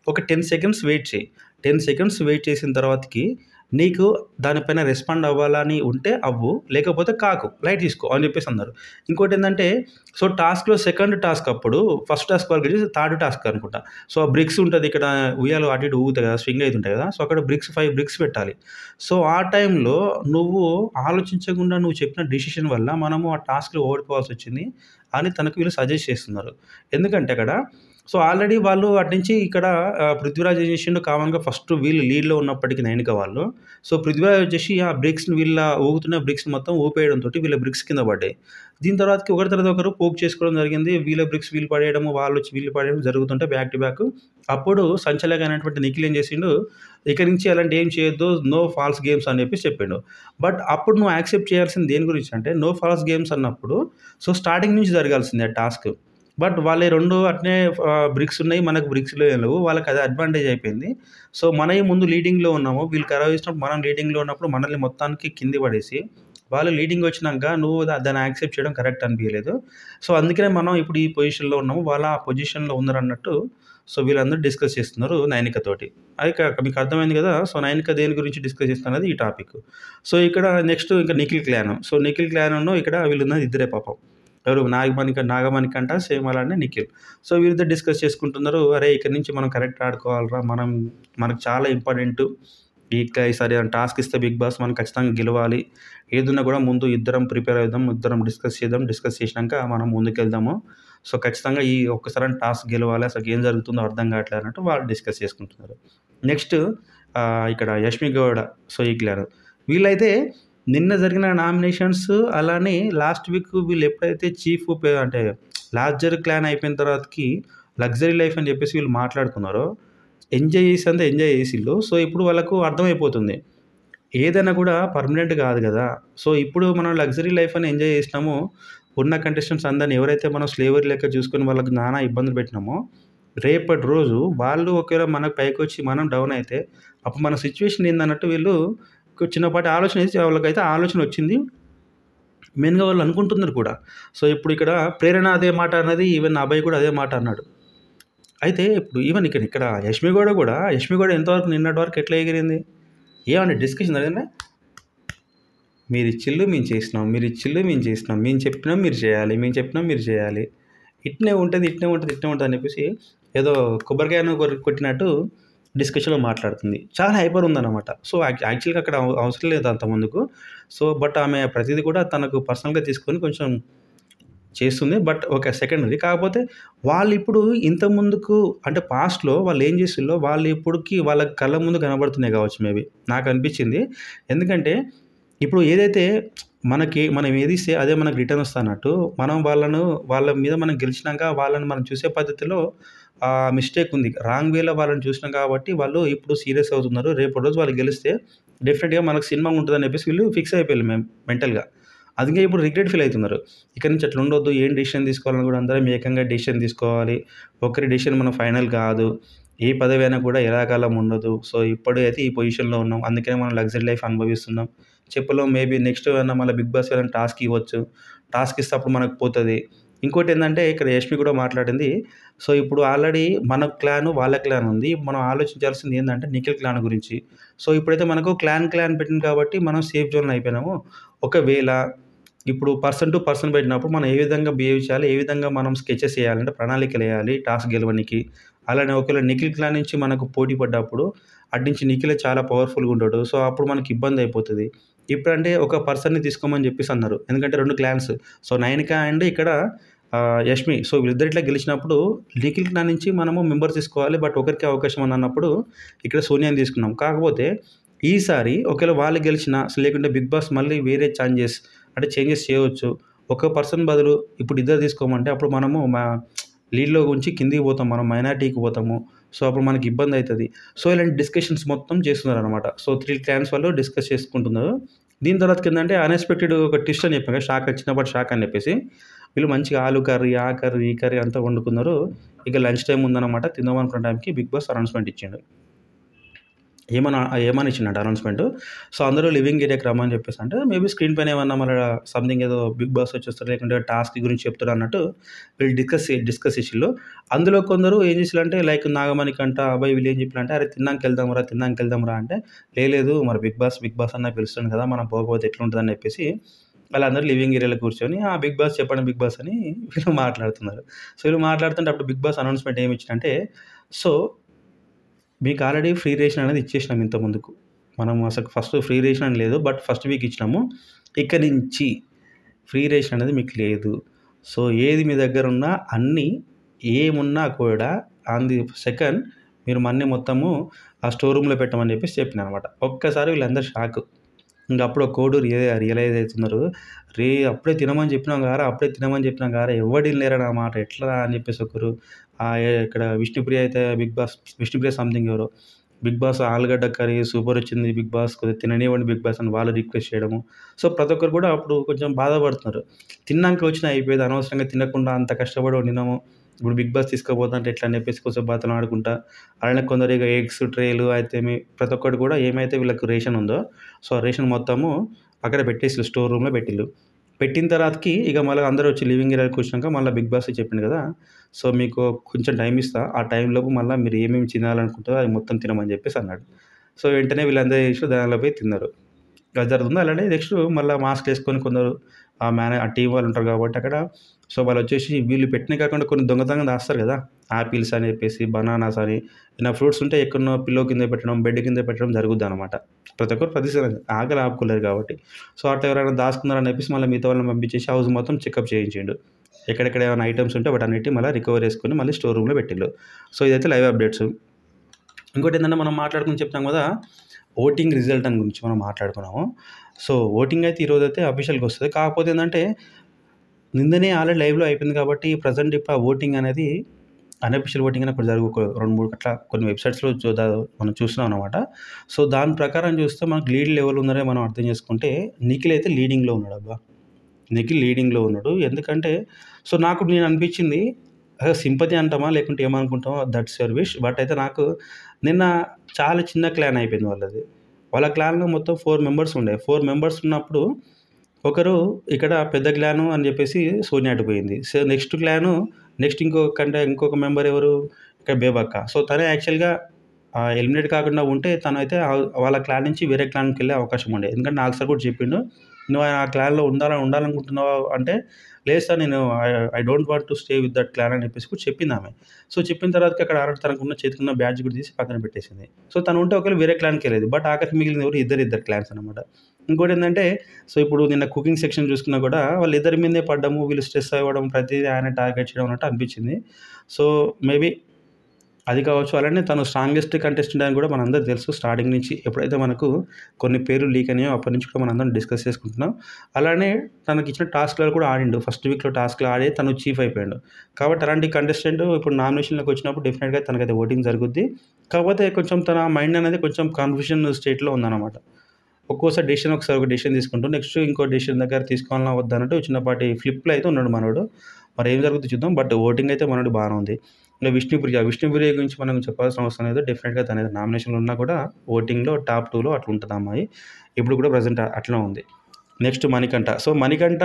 ఒక 10 సెకండ్స్ వెయిట్ చెయి. 10 సెకండ్స్ వెయిట్ చేసిన తర్వాతకి నీకు దానిపైన రెస్పాండ్ అవ్వాలని ఉంటే అవ్వు, లేకపోతే కాకు. లైట్ తీసుకో అని చెప్పేసి అన్నారు. ఇంకోటేందంటే సో, టాస్క్‌లో సెకండ్ టాస్క్ అప్పుడు ఫస్ట్ టాస్క్ వరకు చేసి థర్డ్ టాస్క్ అనుకుంటా. సో, ఆ బ్రిక్స్ ఉంటది. ఇక్కడ ఉయ్యాల అటు ఇటు ఊగుతాయి కదా! స్వింగ్ అయితుంటాయి కదా! సో, అక్కడ 5 బ్రిక్స్ పెట్టాలి. సో, ఆ టైంలో నువ్వు ఆలోచించకుండా నువ్వు చెప్పిన డెసిషన్ వల్ల మనము ఆ టాస్క్‌లో ఓడిపోవాల్సొచ్చింది అని తనకు వీళ్ళు సజెస్ట్ చేస్తున్నారు. ఎందుకంటే అక్కడ సో, ఆల్రెడీ వాళ్ళు అటునుంచి ఇక్కడ 'పృథ్వీరాజ్' ఏం చేసిండు కామన్‌గా ఫస్ట్ వీళ్ళు లీడ్‌లో ఉన్నప్పటికి 'నైనిక' వాళ్ళు. సో, 'పృథ్వీరాజ్' వచ్చేసి ఆ బ్రిక్స్‌ని ఊగుతున్న బ్రిక్స్‌ని మొత్తం ఊపేయడంతోటి వీళ్ళ బ్రిక్స్ కింద పడ్డాయి. దీని తర్వాతకి ఒకరి తర్వాత ఒకరు పోక్ చేసుకోవడం జరిగింది. వీళ్ళ బ్రిక్స్ వీళ్ళు పడేయడము, వాళ్ళొచ్చి వీళ్ళు పడేయడం జరుగుతుంటే బ్యాక్ టు బ్యాక్. అప్పుడు సంచలక అయినటువంటి నిఖిల్ ఏం చేసిండు, ఇక నుంచి అలాంటివి ఏం చేయొద్దు. నో ఫాల్స్ గేమ్స్ అని చెప్పేసి చెప్పిండు. బట్ అప్పుడు నువ్వు యాక్సెప్ట్ చేయాల్సింది దేని గురించి అంటే, నో ఫాల్స్ గేమ్స్ అన్నప్పుడు సో, స్టార్టింగ్ నుంచి జరగాల్సిందే ఆ టాస్క్. బట్ వాళ్ళయి 2 అట్నే బ్రిక్స్ ఉన్నాయి. మనకు బ్రిక్స్ లేవు. వాళ్ళకి అది అడ్వాంటేజ్ అయిపోయింది. సో, మనయి ముందు లీడింగ్‌లో ఉన్నాము. వీళ్ళు ఖరాబ్ చేసినప్పుడు మనం లీడింగ్‌లో ఉన్నప్పుడు మనల్ని మొత్తానికి కింద పడేసి, వాళ్ళు లీడింగ్ వచ్చినంక నువ్వు దాన్ని యాక్సెప్ట్ చేయడం కరెక్ట్ అనిపియలేదు. సో, అందుకనే మనం ఇప్పుడు ఈ పొజిషన్‌లో ఉన్నాము. వాళ్ళు ఆ పొజిషన్‌లో ఉన్నారన్నట్టు సో, వీళ్ళందరూ డిస్కస్ చేస్తున్నారు నైనికతోటి. మీకు అర్థమైంది కదా! సో, నైనిక దేని గురించి డిస్కస్ చేస్తున్నది ఈ టాపిక్. సో, ఇక్కడ నెక్స్ట్ ఇంకా నిఖిల్ క్లాన్. సో, నిఖిల్ క్లాన్‌ను ఇక్కడ వీళ్ళున్నది ఇద్దరే పాపం. ఎవరు నాగమణికంట సేమ్ అలానే నిఖిల్. సో, వీళ్ళిద్దరు డిస్కస్ చేసుకుంటున్నారు. అరేయ్! ఇక్కడి నుంచి మనం కరెక్ట్ ఆడుకోవాలిరా. మనకు చాలా ఇంపార్టెంటు. ఈసారి టాస్క్ ఇస్తే బిగ్ బాస్ మనం ఖచ్చితంగా గెలవాలి. ఏదున్నా కూడా ముందు ఇద్దరం ప్రిపేర్ అవుదాం. ఇద్దరం డిస్కస్ చేద్దాం. డిస్కస్ చేసినాక మనం ముందుకెళ్దాము. సో, ఖచ్చితంగా ఈ ఒక్కసారైనా టాస్క్ గెలవాలి. అసలు ఏం జరుగుతుందో అర్థం కావట్లేదు అన్నట్టు వాళ్ళు డిస్కస్ చేసుకుంటున్నారు. నెక్స్ట్ ఇక్కడ యష్మి గౌడ సో, ఈ క్లాన్. వీళ్ళైతే నిన్న జరిగిన నామినేషన్స్ అలానే లాస్ట్ వీక్ వీళ్ళు ఎప్పుడైతే అంటే లార్జర్ క్లాన్ అయిపోయిన తర్వాతకి లగ్జరీ లైఫ్ అని చెప్పేసి వీళ్ళు మాట్లాడుకున్నారో, ఎంజాయ్ చేసిల్లు. సో, ఇప్పుడు వాళ్ళకు అర్థమైపోతుంది. ఏదైనా కూడా పర్మనెంట్ కాదు కదా! సో, ఇప్పుడు మనం లగ్జరీ లైఫ్ అని ఎంజాయ్ చేసినాము. ఉన్న కంటెస్టెంట్స్ అందరిని ఎవరైతే మనం స్లేవరీ లెక్క చూసుకొని వాళ్ళకి నానా ఇబ్బందులు పెట్టినామో, రేపటి రోజు వాళ్ళు ఒకవేళ మనకు పైకొచ్చి మనం డౌన్ అయితే, అప్పుడు మన సిట్యుయేషన్ ఏందన్నట్టు వీళ్ళు చిన్నపాటి ఆలోచన వేసి వాళ్ళకైతే ఆలోచన వచ్చింది. మెయిన్‌గా వాళ్ళు అనుకుంటున్నారు కూడా. సో, ఇప్పుడు ఇక్కడ ప్రేరణ అదే మాట అన్నది. ఈవెన్ అభయ్ కూడా అదే మాట అన్నాడు. అయితే ఇప్పుడు ఈవెన్ ఇక్కడ యష్మి గౌడ ఎంతవరకు నిన్నటి వరకు ఎట్లా ఎగిరింది? ఏమన్నా డిస్కషన్ జరిగిందా? మీరిచ్చిల్లు మేము చేసినాం. మేము చెప్పినాం మీరు చేయాలి. ఇట్నే ఉంటది అని చెప్పేసి ఏదో కొబ్బరికాయను కొట్టినట్టు డిస్కషన్‌లో మాట్లాడుతుంది. చాలా హైపర్ ఉందన్నమాట. సో, యాక్చువల్‌గా అక్కడ అవసరం లేదు అంత ముందుకు. సో, బట్ ఆమె ప్రతీది కూడా తనకు పర్సనల్‌గా తీసుకొని కొంచెం చేస్తుంది. But okay. సెకండరీ. కాకపోతే వాళ్ళిప్పుడు ఇంత ముందుకు అంటే పాస్ట్‌లో వాళ్ళేం చేసిల్లో వాళ్ళు ఇప్పటికి వాళ్ళ కళ్ళ ముందు కనబడుతున్నాయి కావచ్చు మేబీ. నాకనిపించింది. ఎందుకంటే ఇప్పుడు ఏదైతే మనం ఏదిస్తే అదే మనకు రిటర్న్ వస్తన్నట్టు మనం వాళ్ళ మీద మనం గెలిచినాక వాళ్ళని మనం చూసే పద్ధతిలో మిస్టేక్ ఉంది. రాంగ్ వేలో వాళ్ళని చూసినాం కాబట్టి వాళ్ళు ఇప్పుడు సీరియస్ అవుతున్నారు. రేపటి రోజు వాళ్ళు గెలిస్తే డెఫినిట్‌గా మనకు సినిమా ఉంటదని చెప్పేసి వీళ్ళు ఫిక్స్ అయిపోయారు మెంటల్‌గా. అందుకే ఇప్పుడు రిగ్రెట్ ఫీల్ అవుతున్నారు. ఇక్కడి నుంచి అట్లా ఉండొద్దు. ఏం డెసిషన్ తీసుకోవాలని కూడా అందరం ఏకంగా డెసిషన్ తీసుకోవాలి. ఒకరి డెసిషన్ మనం ఫైనల్ కాదు. ఏ పదవి అయినా కూడా ఎలాకాలం ఉండదు. సో, ఇప్పుడైతే ఈ పొజిషన్‌లో ఉన్నాం. అందుకనే మనం లగ్జరీ లైఫ్ అనుభవిస్తున్నాం. చెప్పలేం మేబీ నెక్స్ట్ ఏమన్నా మళ్ళీ బిగ్ బాస్ ఏదైనా టాస్క్ ఇవ్వచ్చు. టాస్క్ ఇస్తే అప్పుడు మనకు పోతది. ఇంకోటేందంటే ఇక్కడ యష్మి కూడా మాట్లాడింది. సో, ఇప్పుడు ఆల్రెడీ మన క్లాను, వాళ్ళ క్లాన్ ఉంది. మనం ఆలోచించాల్సింది ఏందంటే నిఖిల్ క్లాన్ గురించి. సో, ఇప్పుడైతే మనకు క్లాన్ పెట్టింది కాబట్టి మనం సేఫ్ జోన్‌లో అయిపోయినాము. ఒకవేళ ఇప్పుడు పర్సన్ టు పర్సన్ పెట్టినప్పుడు మనం ఏ విధంగా బిహేవ్ చేయాలి? ఏ విధంగా మనం స్కెచెస్ ఏయాలంటే ప్రణాళికలేయాలి టాస్క్ గెలవనీకి. అలానే ఒకవేళ నిఖిల్ క్లాన్ నుంచి మనకు పోటీ పడ్డప్పుడు అటునుంచి నిఖిలే చాలా పవర్‌ఫుల్‌గా ఉంటాడు. సో, అప్పుడు మనకి ఇబ్బందయిపోతది. ఇప్పుడంటే ఒక పర్సన్‌ని తీసుకోమని చెప్పేసి అన్నారు. ఎందుకంటే 2 క్లాన్స్. సో, నైనిక అండ్ ఇక్కడ యష్మి. సో, వీళ్ళిద్దరిట్లా గెలిచినప్పుడు నిఖిల్ క్లాన్ నుంచి మనము మెంబర్ తీసుకోవాలి. బట్ ఒకరికే అవకాశం ఉందన్నప్పుడు ఇక్కడ సోనియాని తీసుకున్నాం. కాకపోతే ఈసారి ఒకవేళ వాళ్ళు గెలిచినా లేకుంటే బిగ్ బాస్ మళ్ళీ వేరే చేంజెస్ చేయవచ్చు. ఒక పర్సన్ బదులు ఇప్పుడు ఇద్దరు తీసుకోమంటే అప్పుడు మనము లీడ్‌లో ఉంచి కిందికి పోతాం. మనం మైనారిటీకి పోతాము. సో, అప్పుడు మనకి ఇబ్బందయితది. సో, ఇలాంటి డిస్కషన్స్ మొత్తం చేస్తున్నారనమాట. సో, 3 క్లాన్స్ వాళ్ళు డిస్కస్ చేసుకుంటున్నారు. దీని తర్వాతకేందంటే అన్‌ఎక్స్‌పెక్టెడ్ ఒక ట్విస్ట్ అని చెప్పాను కదా! చిన్నపాటి షాక్ అని చెప్పేసి. వీళ్ళు మంచిగా ఆలు కర్రీ, ఆ కర్రీ, ఈ కర్రీ అంతా వండుకున్నారు. ఇక లంచ్ టైమ్ ఉందనమాట. తిందాం అనుకున్న టైంకి బిగ్ బాస్ అనౌన్స్‌మెంట్ ఇచ్చిండు. ఏమన్నా ఏమని ఇచ్చిండంట అనౌన్స్‌మెంట్. సో, అందరూ లివింగ్ ఏరియాకి రమ్మని చెప్పేసి అంటే, మేబీ స్క్రీన్ పైన ఏమన్నా మళ్ళా సంథింగ్ ఏదో బిగ్ బాస్ వచ్చేస్తారు, లేకుంటే టాస్క్ గురించి చెప్తారు అన్నట్టు వీళ్ళు డిస్కస్ చేసిల్లు. అందులో కొందరు ఏం చేసిల్లంటే లైక్ నాగమణికంట, అభయ్ వీళ్ళు ఏం చెప్పిల్లంటే, "అరే తిన్నాంకెళ్దాంరా" అంటే, లేదు మరి బిగ్ బాస్ అన్న పిలుస్తుండు కదా! మనం పోకపోతే ఎట్లుంటదని చెప్పేసి వాళ్ళందరూ లివింగ్ ఏరియాలో కూర్చొని, బిగ్ బాస్ చెప్పండి బిగ్ బాస్ అని వీళ్ళు మాట్లాడుతున్నారు. సో, వీళ్ళు మాట్లాడుతుంటే అప్పుడు బిగ్ బాస్ అనౌన్స్‌మెంట్ ఏమి ఇచ్చిండంటే, సో మీకు ఆల్రెడీ ఫ్రీ రేషన్ అనేది ఇచ్చేసినాం ఇంత ముందుకు. మనం అసలు ఫస్ట్ ఫ్రీ రేషన్ అని లేదు. బట్ ఫస్ట్ వీక్ ఇచ్చినాము. ఇక నుంచి ఫ్రీ రేషన్ అనేది మీకు లేదు. సో, ఏది మీ దగ్గరున్నా అన్నీ ఏమున్నా కూడా ఆన్ ది సెకండ్ మీరు మనీ మొత్తము ఆ స్టోర్ రూమ్‌లో పెట్టమని చెప్పేసి చెప్పినాననమాట. ఒక్కసారి వీళ్ళందరూ షాకు. ఇంగప్పుడు ఒక కోడు రియలైజ్ అయితున్నారు. అప్పుడే తినమని చెప్పినాం గారా ఎవ్వడు ఇనలేరా నా మాట ఎట్లా అని చెప్పేసి ఒకరు ఇక్కడ విష్ణుప్రియ అయితే విష్ణుప్రియ సంథింగ్ ఎవరో బిగ్ బాస్ ఆలుగడ్డ కర్రీ సూపర్ వచ్చింది బిగ్ బాస్ కొద్దిగా తిననివ్వండి బిగ్ బాస్ అని వాళ్ళు రిక్వెస్ట్ చేయడము. సో, ప్రతి ఒక్కరు కూడా అప్పుడు కొంచెం బాధపడుతున్నారు. తిన్నాక వచ్చినా అయిపోయేది అనవసరంగా తినకుండా అంత కష్టపడి వండినాము. ఇప్పుడు బిగ్ బాస్ తీసుకుపోతుంటే ఎట్లా అని చెప్పేసి కొంచెం బతిమలాడుకుంటా అలానే కొందరు ఇక ఎగ్స్ ట్రేలు అయితేమి ప్రతి ఒక్కటి కూడా ఏమైతే వీళ్ళకి రేషన్ ఉందో సో, ఆ రేషన్ మొత్తము అక్కడ పెట్టేసిల్లు స్టోర్ రూమ్‌లో పెట్టిల్లు. పెట్టిన తర్వాతకి ఇక మళ్ళా అందరూ వచ్చి లివింగ్ ఏరియాకి వచ్చినాక మళ్ళా బిగ్ బాస్ చెప్పిండు కదా! సో, మీకు కొంచెం టైమ్ ఇస్తా. ఆ టైంలోపు మళ్ళా మీరు ఏమేమి తినాలనుకుంటారో అది మొత్తం తినమని చెప్పేసి అన్నాడు. సో, వెంటనే వీళ్ళందరూ ఏం చేసిర్రు దానిలో పోయి తిన్నారు. అది జరుగుతుంది. అలానే నెక్స్ట్ మళ్ళా మాస్క్‌లేసుకొని కొందరు ఆ టీమ్ వాళ్ళు ఉంటారు కాబట్టి అక్కడ సో, వాళ్ళొచ్చేసి వీళ్ళు పెట్టినయి కాకుండా కొన్ని దొంగతనంగా దాస్తారు కదా! ఆపిల్స్ అని చెప్పేసి, బనానాస్ అని ఏమైనా ఫ్రూట్స్ ఉంటే ఎక్కడనో పిల్లో కింద పెట్టడం, బెడ్ కింద పెట్టడం జరుగుద్దనమాట. ప్రతి ఒక్కరు ప్రతిసారి ఆకలి ఆపుకోలేరు కాబట్టి. సో, అట్లా ఎవరైనా దాసుకున్నారని చెప్పేసి మళ్ళీ మిగతా వాళ్ళని పంపించేసి హౌస్ మొత్తం చెకప్ చేయించిండు. ఎక్కడెక్కడ ఏమైనా ఐటెమ్స్ ఉంటే వాటన్నిటిని మళ్ళీ రికవర్ చేసుకొని మళ్ళీ స్టోర్ రూమ్‌లో పెట్టిల్లు. సో, ఇదైతే లైవ్ అప్డేట్స్. ఇంకోటేంటంటే మనం మాట్లాడుకొని చెప్పినాం కదా! ఓటింగ్ రిజల్ట్ అని గురించి మనం మాట్లాడుకున్నాము. సో, ఓటింగ్ అయితే ఈరోజైతే అఫీషియల్‌గా వస్తది. కాకపోతే ఏందంటే నిన్ననే ఆల్రెడీ లైవ్‌లో అయిపోయింది కాబట్టి ప్రెజెంట్ ఇప్పుడు ఆ ఓటింగ్ అనేది అన్‌అఫీషియల్ ఓటింగ్ అని ఒకటి ఒక 2, 3 అట్లా కొన్ని వెబ్‌సైట్స్‌లో మనం చూస్తున్నాం అనమాట. సో, దాని ప్రకారం చూస్తే మనకు లీడ్ లెవెల్ ఉందనే మనం అర్థం చేసుకుంటే నిఖిల్ అయితే లీడింగ్‌లో ఉన్నాడబ్బా! నిఖిల్ లీడింగ్‌లో ఉన్నాడు. ఎందుకంటే సో, నాకు నేను అనిపించింది సింపతి అంటామా? లేకుంటే ఏమనుకుంటామో దట్స్ యువర్ విష్. బట్ అయితే నాకు నిన్న చాలా చిన్న క్లాన్ అయిపోయింది వాళ్ళది. వాళ్ళ క్లాన్‌లో మొత్తం 4 మెంబర్స్ ఉండే. 4 మెంబర్స్ ఉన్నప్పుడు ఒకరు ఇక్కడ పెద్ద క్లాను అని చెప్పేసి సోనియా అటు పోయింది. సో, నెక్స్ట్ ఇంకొక మెంబర్ ఎవరు? ఇక్కడ బేబక్క. సో, తనే యాక్చువల్‌గా ఎలిమినేట్ కాకుండా ఉంటే తనైతే వాళ్ళ క్లాన్ నుంచి వేరే క్లాన్‌కెళ్ళే అవకాశం ఉండే. ఎందుకంటే నాకు సార్ కూడా చెప్పిండు. "నువ్వు ఆ క్లాన్‌లో ఉండాలనుకుంటున్నావా?" అంటే, "లేదు సార్ నేను I don't want to stay with that clan" అని చెప్పేసి కూడా చెప్పిందామె. సో, చెప్పిన తర్వాతకి అక్కడ ఆల్రెడీ చేతికున్న బ్యాడ్జ్ కూడా తీసి పక్కన పెట్టేసింది. సో, తను ఉంటే ఒకవేళ వేరే క్లాన్‌కెళ్ళేది. బట్ ఆఖరికి మిగిలింది ఎవరు? ఇద్దరు క్లాన్స్ అనమాట. ఇంకోటేందంటే సో, ఇప్పుడు నిన్న కుకింగ్ సెక్షన్ చూసుకున్నా కూడా వాళ్ళిద్దరి మీదనే పడ్డము. వీళ్ళు స్ట్రెస్ అవ్వడం, ప్రతీదీ ఆయన టార్గెట్ చేయడం అన్నట్టు అనిపించింది. సో, మేబీ అది కావచ్చు. అలానే తను స్ట్రాంగెస్ట్ కంటెస్టెంట్ అని కూడా మనందరికి తెలుసు. స్టార్టింగ్ నుంచి ఎప్పుడైతే మనకు కొన్ని పేర్లు లీక్ అయినాయో అప్పటి నుంచి కూడా మనందరం డిస్కస్ చేసుకుంటున్నాం. అలానే తనకిచ్చిన టాస్క్‌లలో కూడా ఆడిండు. ఫస్ట్ వీక్‌లో టాస్క్‌లో ఆడి తను చీఫ్ అయిపోయాడు. కాబట్టి అలాంటి కంటెస్టెంట్ ఇప్పుడు నామినేషన్‌లోకి వచ్చినప్పుడు డెఫినిట్‌గా తనకైతే ఓటింగ్ జరుగుద్ది. కాకపోతే కొంచెం తన మైండ్ అనేది కొంచెం కన్‌ఫ్యూజన్ స్టేట్‌లో ఉందన్నమాట. ఒక్కోసారి ఒకసారి ఒక డెసిషన్ తీసుకుంటూ నెక్స్ట్ ఇంకో డెసిషన్ దగ్గర తీసుకోవాలన్నా వద్దా అన్నట్టు చిన్నపాటి ఫ్లిప్‌లో అయితే ఉన్నాడు మనోడు. మరి ఏం జరుగుద్దో చూద్దాం. బట్ ఓటింగ్ అయితే మనోడిది బానే ఉంది. ఇంక విష్ణుప్రియ గురించి మనం చెప్పాల్సిన అవసరం లేదు. డెఫినిట్‌గా తనైతే నామినేషన్‌లో ఉన్నా కూడా ఓటింగ్‌లో టాప్ 2లో అట్లా ఉంటది ఆ అమ్మాయి. ఇప్పుడు కూడా ప్రెజెంట్ అట్లనే ఉంది. నెక్స్ట్ మణికంఠ. సో, మణికంఠ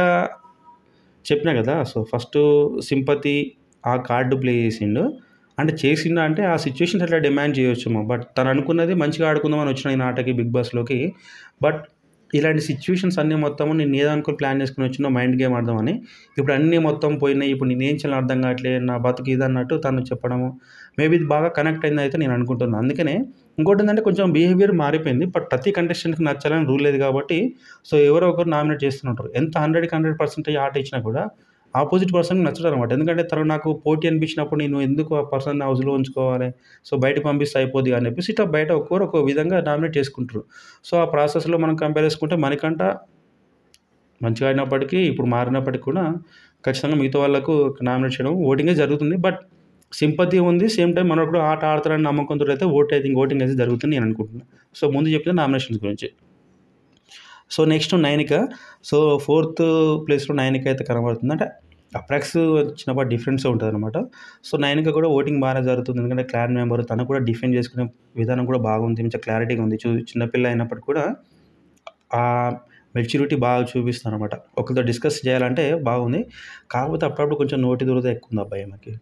చెప్పినా కదా! సో, ఫస్టు సింపతి ఆ కార్డ్ ప్లే చేసిండు. అంటే చేసిండా అంటే ఆ సిట్యుయేషన్స్ అట్లా డిమాండ్ చేయొచ్చేమో. బట్ తను అనుకున్నది మంచిగా ఆడుకుందామని వచ్చిన ఈ నాటకి బిగ్ బాస్‌లోకి. బట్ ఇలాంటి సిట్యుయేషన్స్ అన్నీ మొత్తము నేను ఏదనుకోని ప్లాన్ చేసుకొని వచ్చినో మైండ్ గేమ్ ఆడదామని. ఇప్పుడు అన్నీ మొత్తం పోయినాయి. ఇప్పుడు నేనేం చేయాలో అర్థం కావట్లే. నా బతుకు ఇదన్నట్టు తను చెప్పడము. మేబీ ఇది బాగా కనెక్ట్ అయిందయితే నేను అనుకుంటున్నా. అందుకనే ఇంకోటేందంటే కొంచెం బిహేవియర్ మారిపోయింది. బట్ ప్రతి కంటెస్టెంట్‌కి నచ్చాలని రూల్ లేదు కాబట్టి సో, ఎవరో ఒకరు నామినేట్ చేస్తుంటారు. ఎంత 100కి 100% ఆట ఇచ్చినా కూడా ఆపోజిట్ పర్సన్‌కి నచ్చదనమాట. ఎందుకంటే తను నాకు పోటీ అనిపించినప్పుడు నేను ఎందుకు ఆ పర్సన్‌ని హౌస్‌లో ఉంచుకోవాలి. సో, బయటకి పంపిస్తే అయిపోద్ది అని చెప్పేసి ఇట్లా బయట ఒక్కొక్కరు ఒక్కో విధంగా నామినేట్ చేసుకుంటారు. సో, ఆ ప్రాసెస్‌లో మనం కంపేర్ చేసుకుంటే మణికంఠ మంచిగా ఆడినప్పటికీ, ఇప్పుడు మారినప్పటికి కూడా ఖచ్చితంగా మిగతా వాళ్ళకు నామినేట్ చేయడం ఓటింగే జరుగుతుంది. బట్ సింపతి ఉంది. సేమ్ టైమ్ మనోడు కూడా ఆట ఆడతాడని నమ్మకంతోటి ఓటింగ్ అయితే జరుగుతుంది నేను అనుకుంటున్నా. సో, ముందు చెప్పిన నామినేషన్స్ గురించి. So, next Nainika. సో, 4థ్ ప్లేస్‌లో నైనిక అయితే కనబడుతుంది. అంటే అప్రాక్స్ చిన్నపాటి డిఫరెన్సే ఉంటదనమాట. సో, నయనిక కూడా ఓటింగ్ బానే జరుగుతుంది. ఎందుకంటే క్లాన్ మెంబర్ తను కూడా డిఫెండ్ చేసుకునే విధానం కూడా బాగుంది. మంచిగా క్లారిటీగా ఉంది. చిన్న పిల్ల అయినప్పటికి కూడా మెచ్యూరిటీ బాగా చూపిస్తుందనమాట. ఒకరితో డిస్కస్ చేయాలంటే బాగుంది. కాకపోతే అప్పుడప్పుడు కొంచెం నోటి దురద ఎక్కువుంది అబ్బా ఈమెకి.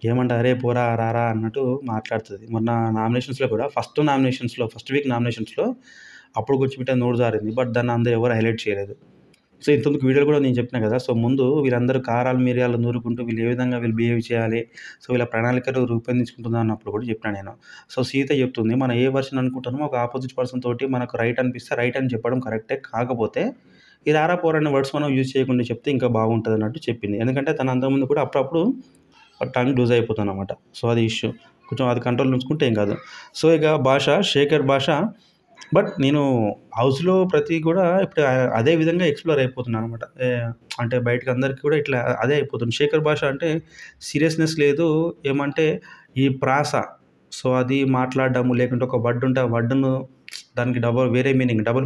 ఏమంటే "అరే పోరా, రారా" అన్నట్టు మాట్లాడుతది. మొన్న నామినేషన్స్‌లో కూడా ఫస్ట్ వీక్ నామినేషన్స్‌లో అప్పుడు కొంచెం ఇట్లా నోరు జారింది. బట్ దాన్ని అందరూ ఎవరు హైలైట్ చేయలేదు. సో, ఇంతకుముందుకు వీడియోలో కూడా నేను చెప్పినా కదా! సో, ముందు వీళ్ళందరూ కారాలు, మిరియాలు నూరుకుంటూ వీళ్ళు ఏ విధంగా బిహేవ్ చేయాలి. సో, వీళ్ళ ప్రణాళికలు రూపొందించుకుంటుందా అన్నప్పుడు కూడా చెప్పినా నేను. సో, సీత చెప్తుంది మనం ఏ వెర్షన్ అనుకుంటున్నామో ఒక ఆపోజిట్ పర్సన్ తోటి మనకు రైట్ అనిపిస్తే రైట్ అని చెప్పడం కరెక్టే. కాకపోతే ఈ రారా పోరా అనే వర్డ్స్ మనం యూజ్ చేయకుండా చెప్తే ఇంకా బాగుంటదన్నట్టు చెప్పింది. ఎందుకంటే తను అంతకుముందు కూడా అప్పుడప్పుడు టంగ్ లూజ్ అయిపోతుందనమాట. సో, అది ఇష్యూ. కొంచెం అది కంట్రోల్‌లో ఉంచుకుంటే ఏం కాదు. సో, ఇక శేఖర్ భాష బట్ నేను హౌస్‌లో కూడా ఇప్పుడు అదే విధంగా ఎక్స్‌ప్లోర్ అయిపోతున్నాననమాట. అంటే బయటకి అందరికి కూడా ఇట్లా అదే అయిపోతుంది. శేఖర్ భాష అంటే సీరియస్‌నెస్ లేదు. ఏమంటే ఈ ప్రాస సో, అది మాట్లాడడము లేకుంటే ఒక వర్డ్ ఉంటే ఆ వర్డ్‌ను దానికి డబుల్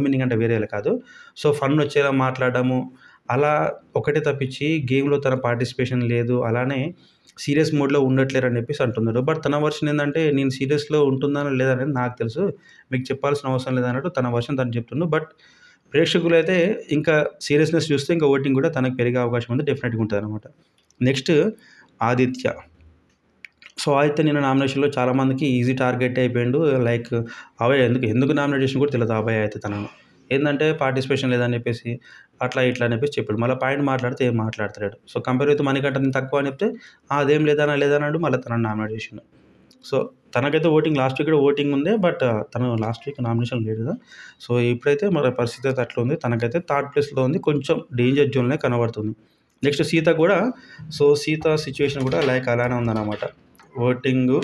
మీనింగ్ అంటే వేరేలా కాదు. సో, ఫన్ వచ్చేలా మాట్లాడడము అలా ఒకటే తప్పించి గేమ్‌లో తన పార్టిసిపేషన్ లేదు. అలానే సీరియస్ మోడ్‌లో ఉండట్లేరని చెప్పేసి అంటున్నారు. బట్ తన వర్షన్ ఏందంటే నేను సీరియస్‌లో ఉంటున్నానో లేదా అనేది నాకు తెలుసు. మీకు చెప్పాల్సిన అవసరం లేదన్నట్టు తన వర్షన్ తను చెప్తుండు. బట్ ప్రేక్షకులైతే ఇంకా సీరియస్‌నెస్ చూస్తే ఇంకా ఓటింగ్ కూడా తనకు పెరిగే అవకాశం ఉంది. డెఫినెట్‌గా ఉంటదనమాట. నెక్స్ట్ ఆదిత్య. సో, ఆదిత్య నిన్న నామినేషన్‌లో చాలామందికి ఈజీ టార్గెట్ అయిపోయిండు. లైక్ అభయ్ ఎందుకు నామినేట్ చేసిండో కూడా తెలవదు అభయ్ అయితే తనను. ఏందంటే పార్టిసిపేషన్ లేదని చెప్పేసి అట్లా ఇట్లా అని చెప్పేసి చెప్పాడు. మళ్ళీ పాయింట్ మాట్లాడితే ఏం మాట్లాడతలేడు. సో, కంపేర్ విత్ మణికంఠ నేను తక్కువ అని చెప్తే అదేం లేదన్నాడు. మళ్ళీ తనని నామినేట్ చేసిండు. సో, తనకైతే లాస్ట్ వీక్ కూడా ఓటింగ్ ఉంది. బట్ తను లాస్ట్ వీక్ నామినేషన్ లేడు కదా! సో, ఇప్పుడైతే మన పరిస్థితి అయితే అట్లా ఉంది. తనకైతే థర్డ్ ప్లేస్‌లో ఉంది. కొంచెం డేంజర్ జోన్‌లోనే కనబడుతుంది. నెక్స్ట్ సీత కూడా సీత సిట్యుయేషన్ కూడా లైక్ అలానే ఉందన్నమాట. ఓటింగు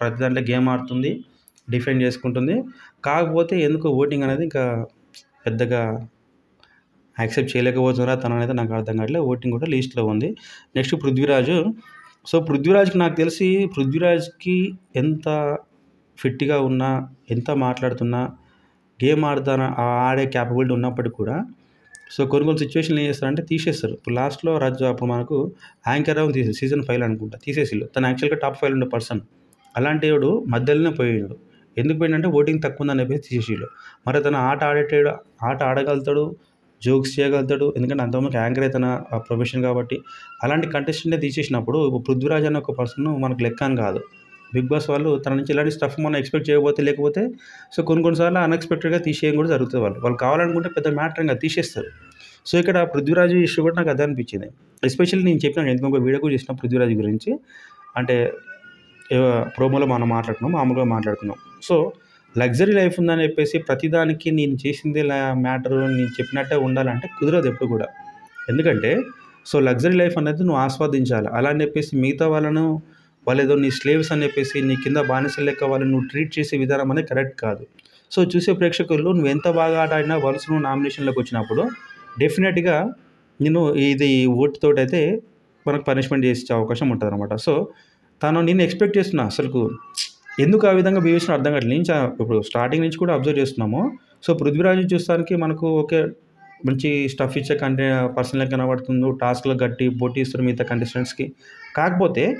ప్రతి దాంట్లో గేమ్ ఆడుతుంది. డిఫెండ్ చేసుకుంటుంది. కాకపోతే ఎందుకో ఓటింగ్ అనేది ఇంకా పెద్దగా యాక్సెప్ట్ చేయలేకపోతున్నారా తననైతే నాకు అర్థం కావట్లేదు. ఓటింగ్ కూడా లీస్ట్‌లో ఉంది. నెక్స్ట్ పృథ్వీరాజు. సో, పృథ్వీరాజ్‌కి నాకు తెలిసి పృథ్వీరాజ్‌కి ఎంత ఫిట్‌గా ఉన్నా, ఎంత మాట్లాడుతున్నా, గేమ్ ఆడే క్యాపబిలిటీ ఉన్నప్పటికి కూడా సో, కొన్ని సిట్యుయేషన్‌లో ఏం చేస్తారంటే తీసేస్తారు. ఇప్పుడు లాస్ట్‌లో అప్పుడు మనకు యాంకర్ రావుని తీసేసారు. సీజన్ 5లో అనుకుంటా తీసేసిల్లు. తను యాక్చువల్‌గా టాప్ 5లో ఉండే పర్సన్. అలాంటోడు మధ్యలోనే పోయిండు. ఎందుకు పోయిండంటే ఓటింగ్ తక్కువ ఉందని చెప్పేసి తీసేసిల్లు. మరి తను ఆట ఆడగలుగుతాడు, జోక్స్ చేయగలుగుతాడు. ఎందుకంటే అంతకుముందు యాంకరే తన ప్రొఫెషన్ కాబట్టి. అలాంటి కంటెస్టెంట్‌నే తీసేసినప్పుడు పృథ్వీరాజ్ అనే ఒక పర్సన్ మనకు లెక్క అని కాదు. బిగ్ బాస్ వాళ్ళు తన నుంచి ఇలాంటి స్టఫ్ మనం ఎక్స్‌పెక్ట్ చేయకపోతే లేకపోతే సో, కొన్ని సార్లు అన్‌ఎక్స్‌పెక్టెడ్‌గా తీసేయడం కూడా జరుగుతది వాళ్ళు. వాళ్ళు కావాలనుకుంటే పెద్ద మ్యాటర్ ఏం కాదు తీసేస్తారు. సో, ఇక్కడ పృథ్వీరాజ్ ఇష్యూ కూడా నాకు అదే అనిపించింది. ఎస్పెషల్లీ నేను చెప్పినాను ఇంకొక వీడియో కూడా చేసిన పృథ్వీరాజ్ గురించి. అంటే ప్రోమోలో మనం మాట్లాడుకున్నాం. మామూలుగా మాట్లాడుకున్నాం. సో, లగ్జరీ లైఫ్ ఉందని చెప్పేసి ప్రతిదానికి నేను చేసిందే మ్యాటరు నేను చెప్పినట్టే ఉండాలంటే కుదరదు ఎప్పుడు కూడా. ఎందుకంటే సో, లగ్జరీ లైఫ్ అనేది నువ్వు ఆస్వాదించాలి. అలా అని చెప్పేసి మిగతా వాళ్ళేదో నీ స్లేవ్స్ అని చెప్పేసి నీ కింద బానిసల లెక్క వాళ్ళని నువ్వు ట్రీట్ చేసే విధానం అనేది కరెక్ట్ కాదు. సో, చూసే ప్రేక్షకులు నువ్వు ఎంత బాగా ఆట ఆడినా వన్స్ నువ్వు నామినేషన్‌లోకి వచ్చినప్పుడు డెఫినెట్‌గా నిన్ను ఇది ఓటుతోటైతే మనకు పనిష్మెంట్ చేసే అవకాశం ఉంటదనమాట. సో, నేను ఎక్స్‌పెక్ట్ చేస్తున్నా అసలుకు ఎందుకు ఆ విధంగా బిహేవ్ చేసినాడో అర్థం కావట్లేదు. ఇప్పుడు స్టార్టింగ్ నుంచి కూడా అబ్జర్వ్ చేస్తున్నాము. సో, పృథ్వీరాజ్‌ని చూస్తానికి మనకు ఓకే. మంచి స్టఫ్ ఇచ్చే పర్సన్ లెక్క కనబడుతుండు. టాస్క్‌లకు గట్టి పోటీ ఇస్తారు మిగతా కంటెస్టెంట్స్‌కి. కాకపోతే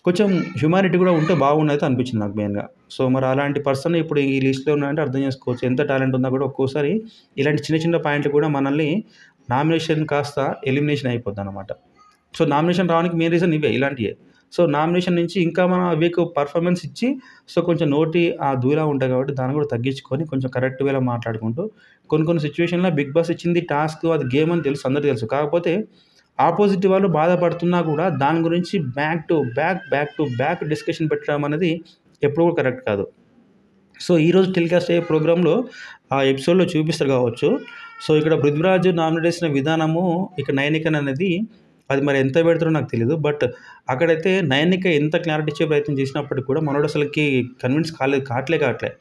కొంచెం హ్యుమానిటీ కూడా ఉంటే బాగుండేది అనిపించింది నాకు మెయిన్‌గా. సో, మరి అలాంటి పర్సన్ ఇప్పుడు ఈ లిస్ట్‌లో ఉన్నాడంటే అర్థం చేసుకోవచ్చు. ఎంత టాలెంట్ ఉన్నా కూడా ఒక్కోసారి ఇలాంటి చిన్న పాయింట్లు కూడా మనల్ని నామినేషన్ కాస్త ఎలిమినేషన్ అయిపోద్దనమాట. సో, నామినేషన్ రావడానికి మెయిన్ రీజన్ ఇవే ఇలాంటియే. సో, నామినేషన్ నుంచి ఇంకా మనం వీక్ పర్ఫార్మెన్స్ ఇచ్చి సో, కొంచెం నోటి దూలా ఉంటాయి కాబట్టి దాన్ని కూడా తగ్గించుకొని కొంచెం కరెక్ట్ వేలో మాట్లాడుకుంటూ కొన్ని సిట్యుయేషన్‌లో బిగ్ బాస్ ఇచ్చింది టాస్క్ అది గేమ్ అని తెలుసు అందరికీ తెలుసు. కాకపోతే ఆపోజిట్ వాళ్ళు బాధపడుతున్నా కూడా దాని గురించి బ్యాక్ టు బ్యాక్ డిస్కషన్ పెట్టడం అనేది ఎప్పుడు కూడా కరెక్ట్ కాదు. సో, ఈరోజు టెలికాస్ట్ అయ్యే ప్రోగ్రామ్‌లో ఆ ఎపిసోడ్‌లో చూపిస్తారు కావచ్చు. సో, ఇక్కడ పృథ్వీరాజ్ నామినేట్ చేసిన విధానము ఇక నయనికన్ అనేది అది మరి ఎంత పెడతారో నాకు తెలీదు. బట్ అక్కడైతే నయనిక ఎంత క్లారిటీ ఇచ్చే ప్రయత్నం చేసినప్పటికి కూడా మనోడు అసలకి కన్విన్స్ కావట్లే.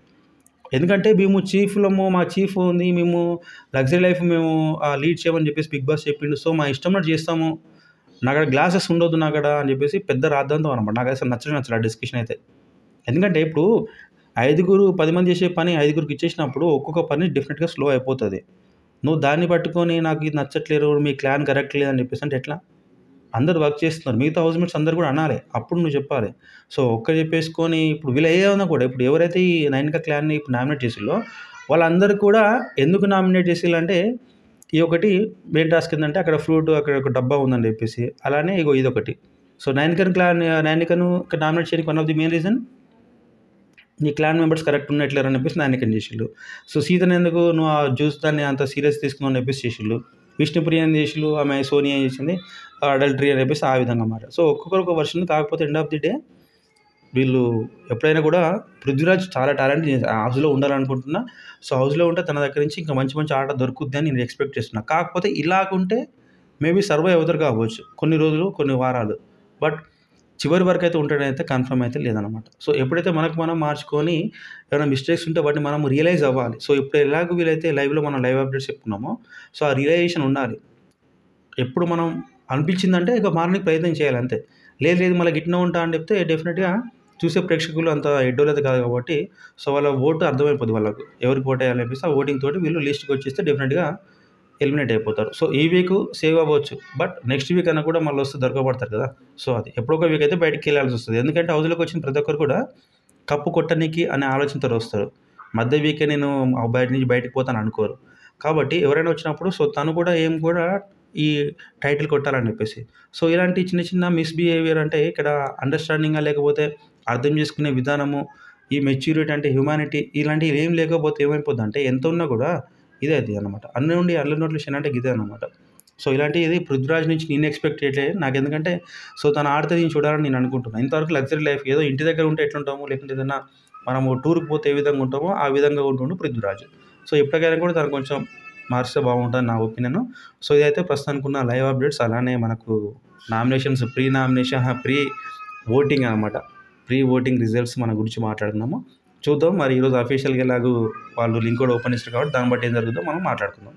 ఎందుకంటే మేము మా చీఫ్ ఉంది. మేము లగ్జరీ లైఫ్ లీడ్ చేయమని చెప్పేసి బిగ్ బాస్ చెప్పిండు. సో, మా ఇష్టమున్నట్టు చేస్తాము. నాకాడ గ్లాసెస్ ఉండొద్దు అని చెప్పేసి పెద్ద రాద్ధాంతం అనమాట. నాకసలు నచ్చలే ఆ డిస్కషన్ అయితే. ఎందుకంటే ఇప్పుడు 10 మంది చేసే పని 5గురికి ఇచ్చేసినప్పుడు ఒక్కొక్క పని డెఫినిట్‌గా స్లో అయిపోతది. నువ్వు దాన్ని పట్టుకొని నాకు ఇది నచ్చట్లేదు. మీ క్లాన్ కరెక్ట్ లేదని చెప్పేసి అంటే ఎట్లా? అందరూ వర్క్ చేస్తున్నారు. మిగతా హౌస్‌మేట్స్ అందరూ కూడా అనాలి. అప్పుడు నువ్వు చెప్పాలి. సో, ఒక్కరు చెప్పేసుకొని ఇప్పుడు వీళ్ళు ఏమన్నా కూడా ఇప్పుడు ఎవరైతే ఈ 'నైనిక క్లాన్‌ని ఇప్పుడు నామినేట్ చేసిల్లో వాళ్ళందరూ కూడా ఎందుకు నామినేట్ చేసిల్లంటే, ఈ ఒకటి మెయిన్ టాస్క్ ఏందంటే అక్కడ ఫ్రూట్ అక్కడ ఒక డబ్బా ఉందని చెప్పేసి. అలానే ఇగో ఇదొకటి. సో, 'నైనికను నామినేట్ చేయడానికి one of the main reason నీ క్లాన్ మెంబర్స్ కరెక్ట్ ఉన్నట్లేరు అని చెప్పేసి నానికని చేసిళ్ళు. సో, సీతని ఎందుకు నువ్వు ఆ జ్యూస్ దాన్ని అంత సీరియస్ తీసుకున్నావు అని చెప్పేసి చేసిళ్ళు. విష్ణుప్రియని చేసిళ్ళు, ఆమె సోనియా చేసింది అడల్టరీ అని చెప్పేసి ఆ విధంగా మాట. సో, ఒక్కొక్కరు ఒక వర్షన్. కాకపోతే ఎండ్ ఆఫ్ ది డే వీళ్ళు ఎప్పుడైనా కూడా పృథ్వీరాజ్ చాలా టాలెంట్ హౌస్‌లో ఉండాలనుకుంటున్నా. సో, హౌస్‌లో ఉంటే తన దగ్గర నుంచి ఇంకా మంచి మంచి ఆట దొరుకుద్ది అని నేను ఎక్స్‌పెక్ట్ చేస్తున్నా. కాకపోతే ఇలాగుంటే మేబీ సర్వైవ్ అవుతారు కావచ్చు. కొన్ని రోజులు, కొన్ని వారాలు. బట్ చివరి వరకైతే ఉంటాడనైతే కన్ఫర్మ్ అయితే లేదనమాట. సో, ఎప్పుడైతే మనకు మనం మార్చుకొని ఏమైనా మిస్టేక్స్ ఉంటే వాటిని మనం రియలైజ్ అవ్వాలి. సో, ఇప్పుడు ఎలాగో వీలైతే లైవ్‌లో మనం లైవ్ అప్డేట్స్ చెప్పుకున్నామో, సో, ఆ రియలైజేషన్ ఉండాలి. ఎప్పుడు మనం అనిపించిందంటే ఇక మారడానికి ప్రయత్నం చేయాలి అంతే. లేదు లేదు మళ్ళీ గిట్నే ఉంటా అని చెప్తే డెఫినిట్‌గా చూసే ప్రేక్షకులు అంత ఎడ్డోలైతే కాదు కాబట్టి, సో, వాళ్ళ ఓటు అర్థమైపోద్ది వాళ్ళకు. ఎవరికి ఓటేయాలని చెప్పేసి ఆ ఓటింగ్ తోటి వీళ్ళు లిస్ట్‌కి వచ్చేస్తే డెఫినిట్‌గా ఎలిమినేట్ అయిపోతారు. సో, ఈ వీక్ సేవ్ అవ్వచ్చు. బట్ నెక్స్ట్ వీక్ అన్నా కూడా మళ్ళొస్తే దొరకబడతారు కదా! సో, అది ఎప్పుడో ఒక వీక్ అయితే బయటికెళ్ళాల్సొస్తది. ఎందుకంటే హౌస్‌లోకి వచ్చిన ప్రతి ఒక్కరు కూడా కప్పు కొట్టనీకి అనే ఆలోచనతోటి వస్తారు. మధ్య వీకే నేను బయట నుంచి బయటికి పోతాను అనుకోరు. కాబట్టి ఎవరైనా వచ్చినప్పుడు సో, తను కూడా కూడా ఈ టైటిల్ కొట్టాలని చెప్పేసి. సో, ఇలాంటి చిన్న చిన్న మిస్‌బిహేవియర్ అంటే ఇక్కడ అండర్‌స్టాండింగా లేకపోతే అర్థం చేసుకునే విధానము, ఈ మెచ్యూరిటీ అంటే హ్యుమానిటీ ఇలాంటివి ఏం లేకపోతే ఏమైపోద్దంటే ఎంత ఉన్నా కూడా ఇదే అయితదనమాట. అన్ని నుండి అల్ల నోట్లో శని అంటే గిదే అనమాట. సో, ఇలాంటిది పృథ్వీరాజ్ నుంచి నేను ఎక్స్‌పెక్ట్ చేయట్లేదు. నాకెందుకంటే సో, తను ఆడితే నేను చూడాలని నేను అనుకుంటున్నా. ఇంతవరకు లగ్జరీ లైఫ్ ఏదో ఇంటి దగ్గర ఉంటే ఎట్లుంటామో, లేకుంటే ఏదన్నా మనము టూర్‌కి పోతే ఏ విధంగా ఉంటామో, ఆ విధంగా ఉంటుండు పృథ్వీరాజ్. సో, ఇప్పటికైనా కూడా తను కొంచెం మారిస్తే బాగుంటదని నా ఒపీనియను. సో, ఇదైతే ప్రస్తుతానికున్న లైవ్ అప్డేట్స్. అలానే మనకు నామినేషన్స్ ప్రీ ఓటింగ్ అనమాట. ప్రీ ఓటింగ్ రిజల్ట్స్ మన గురించి మాట్లాడుకున్నాము. చూద్దాం మరి ఈరోజు అఫీషియల్‌గా ఎలాగో వాళ్ళు లింక్ కూడా ఓపెన్ చేసారు కాబట్టి దాన్ని బట్టి ఏం జరుగుతుందో మనం మాట్లాడుకుందాం.